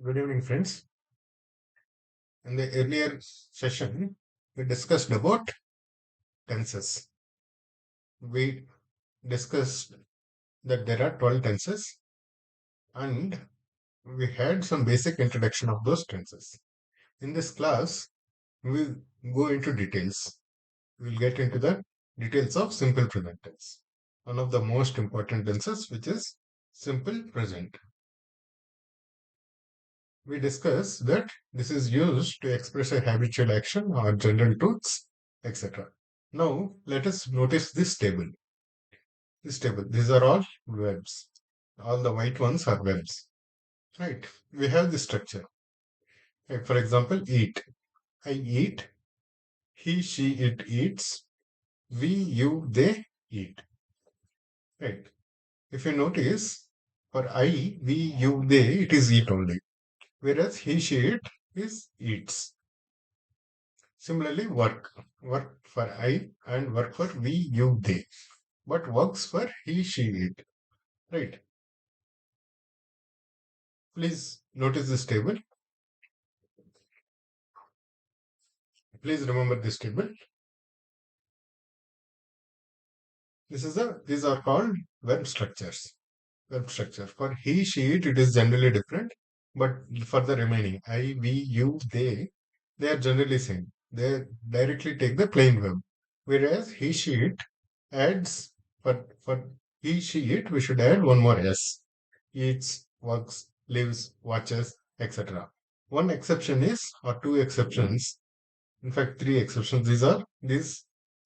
Good evening, friends. In the earlier session, we discussed about tenses. We discussed that there are 12 tenses and we had some basic introduction of those tenses. In this class, we'll go into details. We'll get into the details of simple present tense, one of the most important tenses, which is simple present. We discussed that this is used to express a habitual action or general truths, etc. Now, let us notice this table. This table, these are all verbs. All the white ones are verbs. Right? We have this structure. Like for example, eat. I eat. He, she, it eats. We, you, they eat. Right? If you notice, for I, we, you, they, it is eat only. Whereas he, she, it is eats. Similarly, work. Work for I and work for we, you, they. But works for he, she, it. Right? Please notice this table. Please remember this table. These are called verb structures. Verb structure. For he, she, it is generally different. But for the remaining, I, we, you, they are generally same. They directly take the plain verb. Whereas he, she, it adds, for he, she, it, we should add one more S. Eats, works, lives, watches, etc. One exception is, or two exceptions, in fact, three exceptions.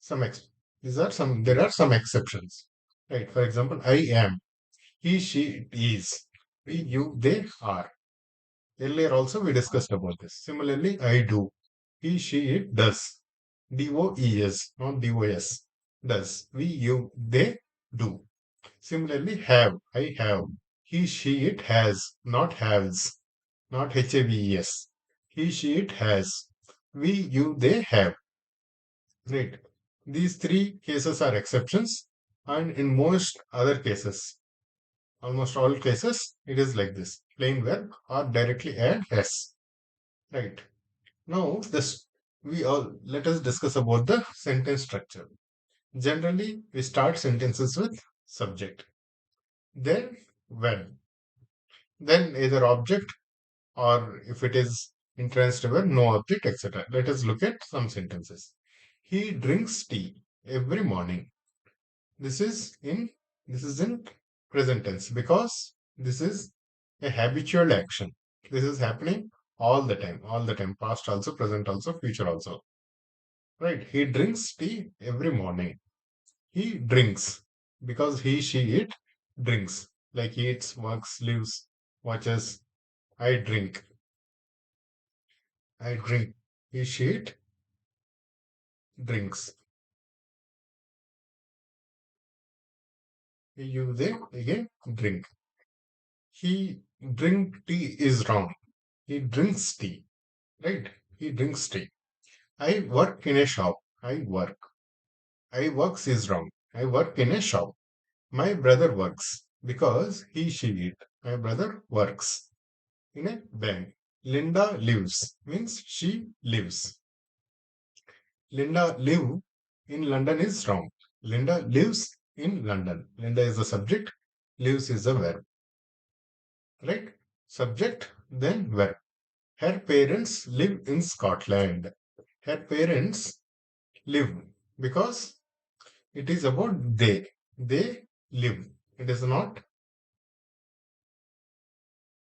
Some ex, these are some. There are some exceptions, right? For example, I am. He, she, it is. We, you, they are. Earlier also we discussed about this. Similarly, I do. He, she, it does. DOES, not DOS. Does. We, you, they do. Similarly, have. I have. He, she, it has. Not has. Not HAVES. He, she, it has. We, you, they have. Right. These three cases are exceptions, and in most other cases, almost all cases, it is like this plain verb or directly add s. Right. Now, this we all let us discuss about the sentence structure. Generally, we start sentences with subject, then when, then either object or if it is intransitive, no object, etc. Let us look at some sentences. He drinks tea every morning. This is in this is in present tense because this is a habitual action. This is happening all the time, past also, present also, future also. Right? He drinks tea every morning. He drinks because he, she, it drinks. Like eats, works, lives, watches. I drink. I drink. He, she, it drinks. You, they again drink. He drink tea is wrong. He drinks tea. Right? He drinks tea. I work in a shop. I work. I works is wrong. I work in a shop. My brother works because he, she, it. My brother works in a bank. Linda lives means she lives. Linda live in London is wrong. Linda lives in London. Linda is the subject. Lives is the verb. Right? Subject, then verb. Her parents live in Scotland. Her parents live because it is about they. They live. It is not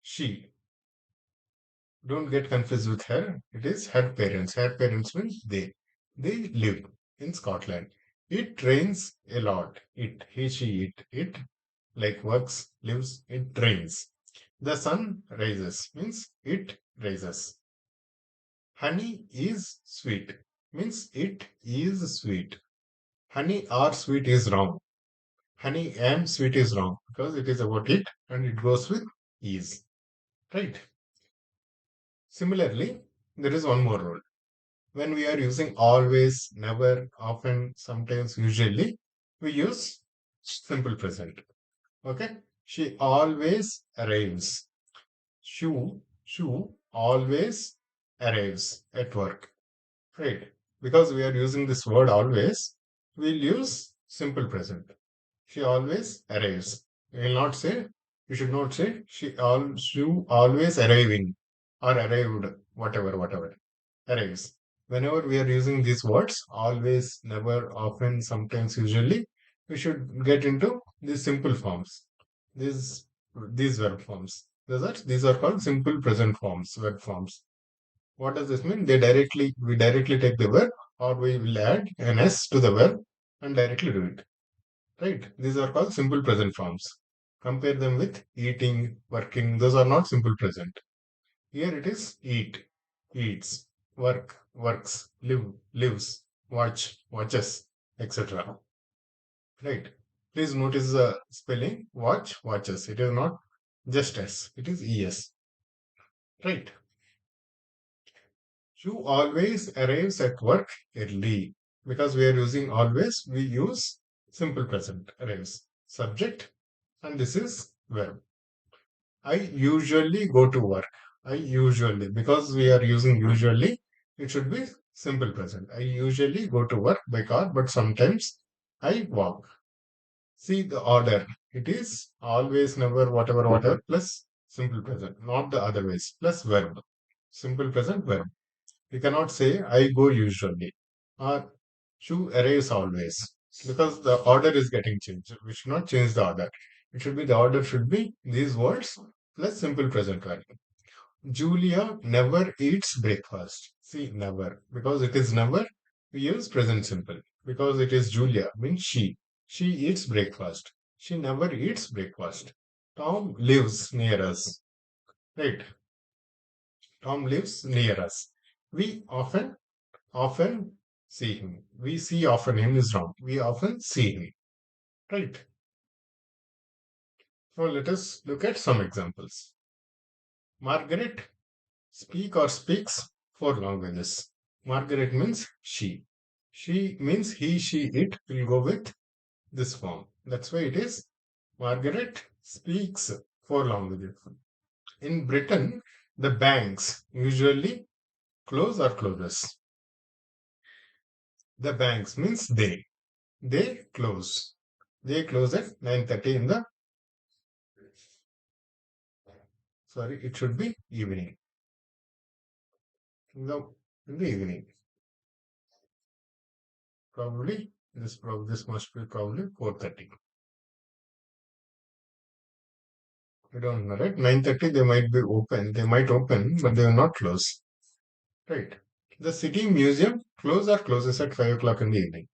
she. Don't get confused with her. It is her parents. Her parents means they. They live in Scotland. It rains a lot. It, he, she, it like works, lives, it rains. The sun rises means it rises. Honey is sweet means it is sweet. Honey or sweet is wrong. Honey and sweet is wrong because it is about it and it goes with is. Right? Similarly, there is one more rule. When we are using always, never, often, sometimes, usually, we use simple present. Okay? She always arrives. Shu always arrives at work. Right. Because we are using this word always, we'll use simple present. She always arrives. You will not say, you should not say she always arriving or arrived, whatever. Arrives. Whenever we are using these words, always, never, often, sometimes, usually, we should get into these simple forms. These these verb forms. These are called simple present forms, verb forms. What does this mean? We directly take the verb, or we will add an s to the verb and directly do it. Right? These are called simple present forms. Compare them with eating, working. Those are not simple present. Here it is eat, eats, work, works, live, lives, watch, watches, etc. Right? Please notice the spelling watch, watches. It is not just s. It is es. Right? You always arrives at work early. Because we are using always, we use simple present arrives. Subject, and this is verb. I usually go to work. I usually, because we are using usually, it should be simple present. I usually go to work by car, but sometimes I walk. See the order. It is always, never, whatever, plus simple present, not the other ways, plus verb. Simple present verb. You cannot say I go usually or Shu arrives always because the order is getting changed. We should not change the order. It should be the order should be these words plus simple present verb. Julia never eats breakfast. See, never. Because it is never, we use present simple. Because it is Julia, means she. She eats breakfast. She never eats breakfast. Tom lives near us. Right. Tom lives near us. We often see him. We see often him is wrong. We often see him. Right. Now let us look at some examples. Margaret speaks four languages. Margaret means she. She means he, she, it will go with this form. That's why it is Margaret speaks four languages. In Britain, the banks usually close or closes. The banks means they. They close. They close at 9:30 in the, sorry, it should be evening. No, in the evening. Probably this must be probably 4:30. I don't know, right? 9:30 they might be open. They might open, but they will not close. Right. The city museum closes at 5 o'clock in the evening.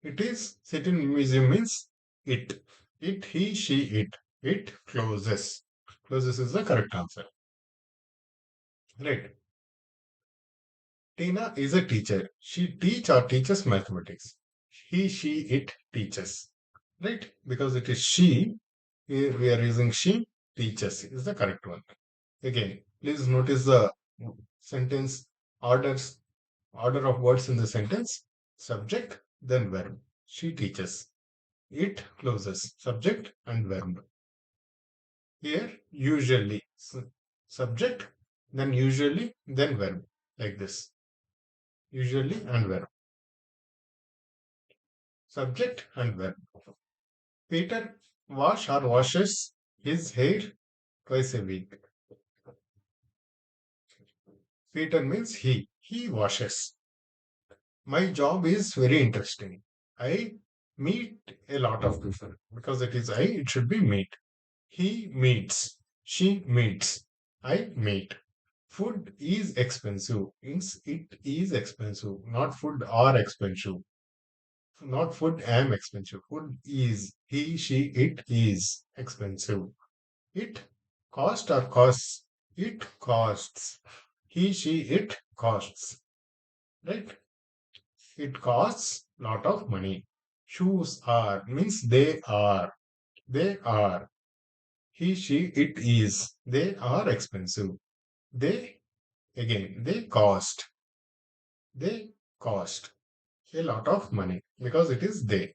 It is city museum means it. It, he, she, it. It closes. Closes is the correct answer. Right. Tina is a teacher. She teaches mathematics. He, she, it teaches. Right? Because it is she, here we are using she teaches is the correct one. Again, please notice the sentence orders, order of words in the sentence. Subject, then verb. She teaches. It closes. Subject and verb. Here, usually. Subject, then usually, then verb. Like this. Usually and verb. Subject and verb. Peter washes his hair twice a week. Peter means he. He washes. My job is very interesting. I meet a lot of people. Because it is I, it should be meet. He meets. She meets. I meet. Food is expensive. Means it is expensive. Not food are expensive. Not food am expensive. Food is. He, she, it is expensive. It costs. It costs. He, she, it costs. Right? It costs lot of money. Shoes are means they are. They are. He, she, it is. They are expensive. They again they cost. They cost a lot of money because it is they.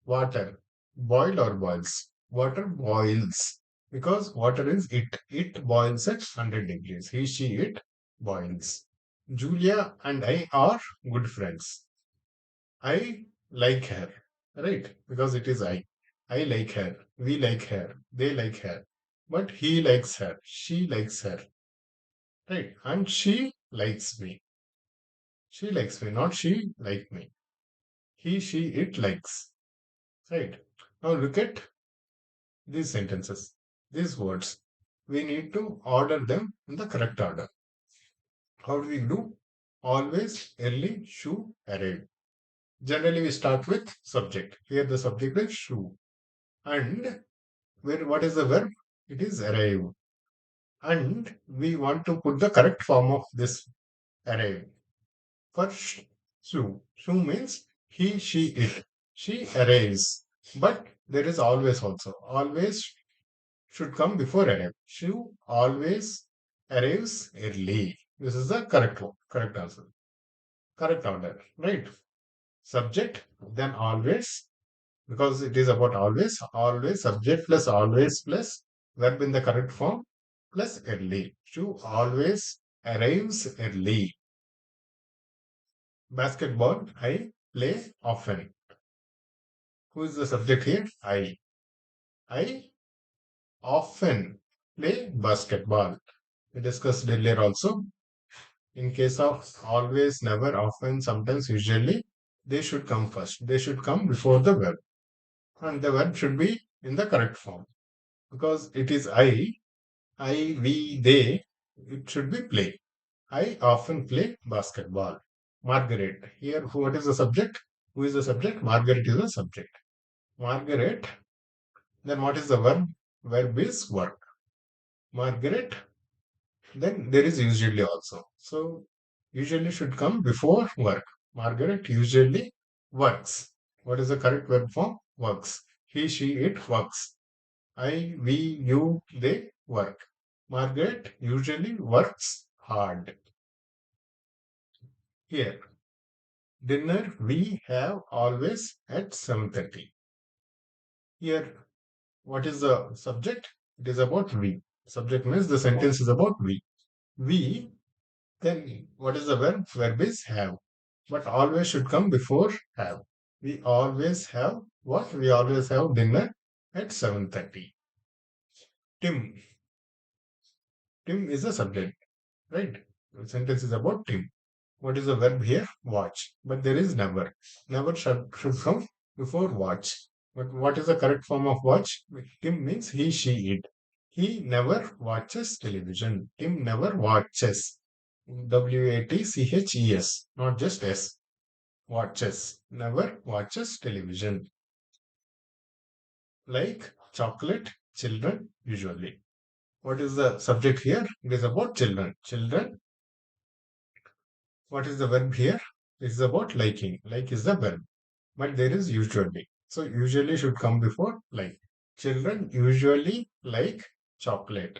Water. Boil or boils. Water boils. Because water is it. It boils at 100 degrees. He, she, it boils. Julia and I are good friends. I like her, right? Because it is I. I like her. We like her. They like her. But he likes her. She likes her, right? And she likes me. She likes me, not she like me. He, she, it likes, right? Now look at these sentences, these words. We need to order them in the correct order. How do we do? Always, early, shoe, arrive. Generally, we start with subject. Here, the subject is shoe. And where what is the verb? It is arrive. And we want to put the correct form of this arrive. For shoe. Shoe means he, she, it. She arrives. But there is always also. Always should come before arrive. Shoe always arrives early. This is the correct one, correct answer. Correct order, right? Subject, then always, because it is about always, always, subject plus verb in the correct form plus early. Shoe always arrives early. Basketball, I play often. Who is the subject here? I. I often play basketball. We discussed earlier also. In case of always, never, often, sometimes, usually, they should come first. They should come before the verb. And the verb should be in the correct form. Because it is I, we, they, it should be play. I often play basketball. Margaret. Here, what is the subject? Who is the subject? Margaret is the subject. Margaret. Then what is the verb? Verb is work. Margaret. Then there is usually also. So usually should come before work. Margaret usually works. What is the correct verb form? Works. He, she, it works. I, we, you, they work. Margaret usually works hard. Here, dinner we have always at 7:30. Here, what is the subject? It is about we. Subject means the sentence is about we. We, then what is the verb? Verb is have. But always should come before have. We always have what? We always have dinner at 7:30. Tim. Tim is the subject, right? The sentence is about Tim. What is the verb here? Watch. But there is never. Never should come before watch. But what is the correct form of watch? Tim means he, she, it. He never watches television. Tim never watches. WATCHES, not just S. Watches. Never watches television. Like chocolate, children, usually. What is the subject here? It is about children. Children. What is the verb here? It is about liking. Like is the verb. But there is usually. So usually should come before like. Children usually like chocolate.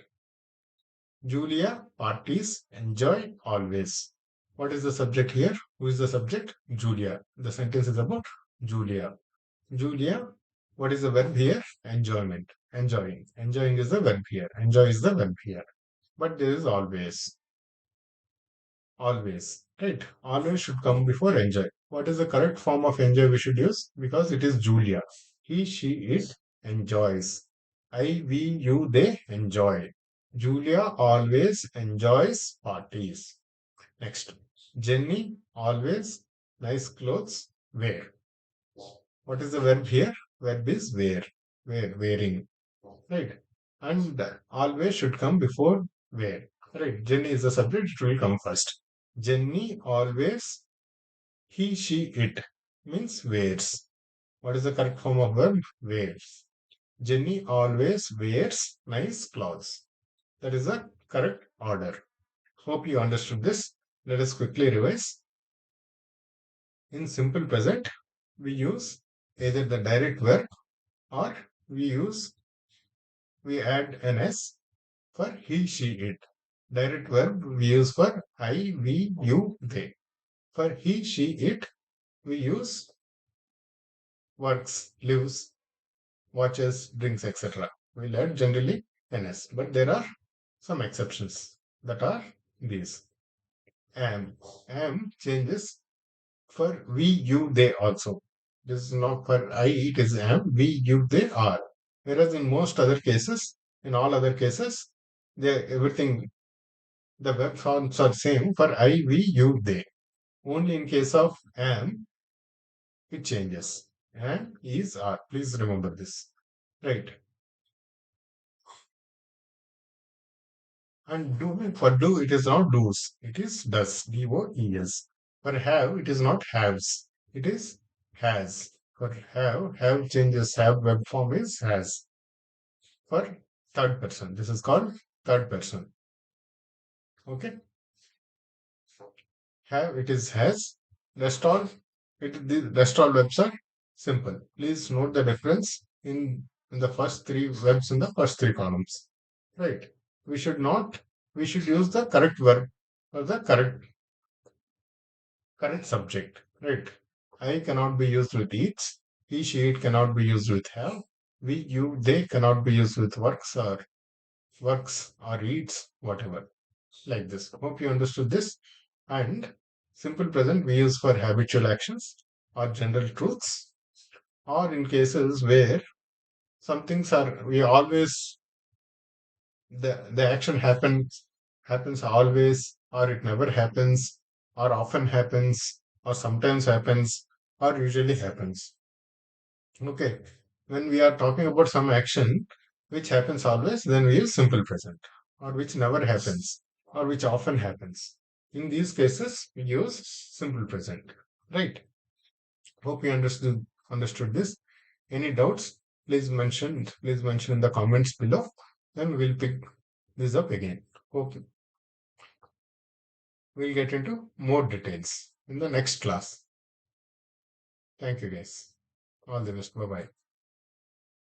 Julia parties enjoy always. What is the subject here? Who is the subject? Julia. The sentence is about Julia. Julia, what is the verb here? Enjoyment. Enjoying. Enjoying is the verb here. Enjoy is the verb here. But there is always. Always. Right? Always should come before enjoy. What is the correct form of enjoy we should use? Because it is Julia. He, she, it enjoys. I, we, you, they enjoy. Julia always enjoys parties. Next. Jenny always nice clothes wear. What is the verb here? Verb is wear. Wear, wearing. Right. And always should come before wear. Right. Jenny is the subject, it will come first. Jenny always, he, she, it means wears. What is the correct form of verb? Wears. Jenny always wears nice clothes. That is the correct order. Hope you understood this. Let us quickly revise. In simple present, we use either the direct verb or we add an s for he, she, it. Direct verb we use for I, we, you, they. For he, she, it, we use works, lives, watches, drinks, etc. We learn generally ns. But there are some exceptions that are these. Am changes for we, you, they also. This is not for I, it is am, we, you, they are. Whereas in most other cases, in all other cases, everything, the verb forms are same for I, we, you, they. Only in case of am, it changes. And is, are. Please remember this. Right. And do, for do, it is not does. It is does. D-O-E-S. For have, it is not haves. It is has. For have changes, have verb form is has. For third person, this is called third person. Okay. Have, it is has. Rest all, the rest all verbs are simple. Please note the difference in the first three verbs in the first three columns. Right. We should not, we should use the correct verb or the correct subject. Right. I cannot be used with eats. He, she, it cannot be used with have. We, you, they cannot be used with works or eats, whatever. Like this. Hope you understood this. And simple present we use for habitual actions or general truths, or in cases where some things are we always the action happens always, or it never happens, or often happens, or sometimes happens, or usually happens. Okay. When we are talking about some action which happens always, then we use simple present, or which never happens, or which often happens. In these cases, we use simple present. Right. Hope you understood this. Any doubts? Please mention in the comments below. Then we'll pick this up again. Hope we'll get into more details in the next class. Thank you guys. All the best. Bye bye.